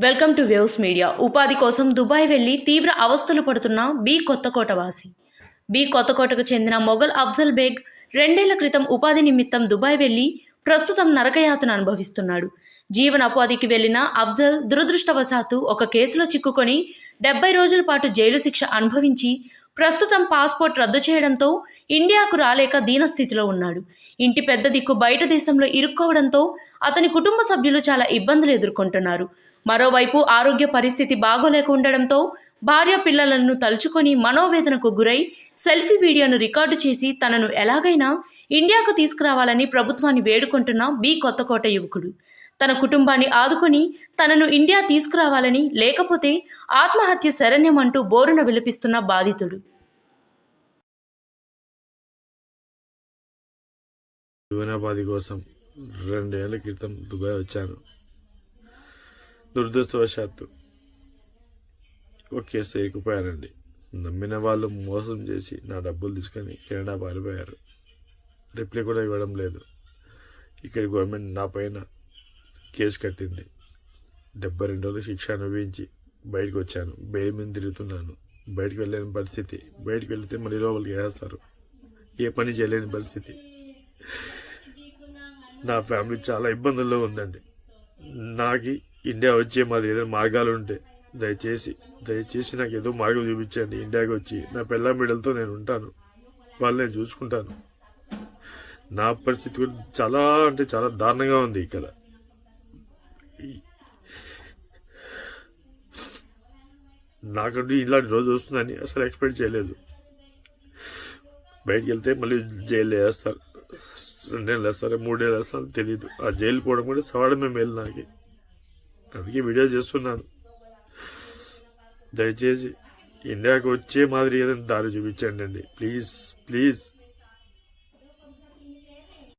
Welcome to waves media. ఉపాధి కోసం Dubai వెళ్లి తీవ్ర అవస్థలు పడుతున్న బి కొత్తకోట వాసి. బి కొత్తకోటకు చెందిన మొఘల్ అఫ్జల్ బేగ్ 2 ఏళ్ల క్రితం ఉపాధి నిమిత్తం దుబాయ్ వెళ్లి ప్రస్తుతం నరకయాతన అనుభవిస్తున్నాడు. జీవనోపాధికి వెళ్లిన అఫ్జల్ దురదృష్టవశాత్తు ఒక కేసులో చిక్కుకొని 70 రోజుల పాటు జైలు శిక్ష అనుభవించి ప్రస్తుతం పాస్పోర్ట్ రద్దు చేయడంతో ఇండియాకు రాలేక దీనస్థితిలో ఉన్నాడు. ఇంటి పెద్ద దిక్కు బయట దేశంలో ఇరుక్కోవడంతో అతని కుటుంబ సభ్యులు చాలా ఇబ్బందులు ఎదుర్కొంటున్నారు. మరోవైపు ఆరోగ్య పరిస్థితి బాగోలేక ఉండడంతో భార్య పిల్లలను తలుచుకొని మనోవేదనకు గురై సెల్ఫీ వీడియోను రికార్డు చేసి తనను ఎలాగైనా ఇండియాకు తీసుకురావాలని ప్రభుత్వాన్ని వేడుకుంటున్న బి కొత్తకోట యువకుడు. తన కుటుంబాన్ని ఆదుకొని తనను ఇండియా తీసుకురావాలని, లేకపోతే ఆత్మహత్య శరణ్యమంటూ బోరున విలపిస్తున్న బాధితుడు. జీవనోపాధి కోసం 2 ఏళ్ల క్రితం దుబాయ్ వచ్చాను. దురదృష్టవశాత్తు ఒక కేసు ఇరుక్కుపోయానండి. నమ్మిన వాళ్ళు మోసం చేసి నా డబ్బులు తీసుకొని కెనడా పారిపోయారు. రిప్లై కూడా ఇవ్వడం లేదు. ఇక్కడ గవర్నమెంట్ నా పైన కేసు కట్టింది. 72 రోజులు శిక్ష అనుభవించి బయటకు వచ్చాను. బెయిల్ మీద తిరుగుతున్నాను. బయటకు వెళ్ళలేని పరిస్థితి. బయటకు వెళితే మళ్ళీ లోపలికి వేస్తారు. ఏ పని చేయలేని పరిస్థితి. నా ఫ్యామిలీ చాలా ఇబ్బందుల్లో ఉందండి. నాకు ఇండియా వచ్చే మాది ఏదైనా మార్గాలు ఉంటే దయచేసి నాకు ఏదో మార్గం చూపించండి. ఇండియాకి వచ్చి నా పిల్ల బిడ్డలతో నేను ఉంటాను. వాళ్ళు నేను చూసుకుంటాను. నా పరిస్థితి కూడా చాలా అంటే చాలా దారుణంగా ఉంది. ఇక్కడ నాకంటూ ఇలాంటి రోజు వస్తుందని అసలు ఎక్స్పెక్ట్ చేయలేదు. బయటికి వెళ్తే మళ్ళీ జైలు వేస్తారు. 2 నెలలు వేస్తారు, 3 నెలలు వేస్తారు, తెలియదు. ఆ జైలు పోవడం కూడా సవాడమే మేలు నాకు. అందుకే వీడియో చేస్తున్నాను. దయచేసి ఇండియాకి వచ్చే మాదిరి ఏదైనా దారి చూపించండి అండి. ప్లీజ్.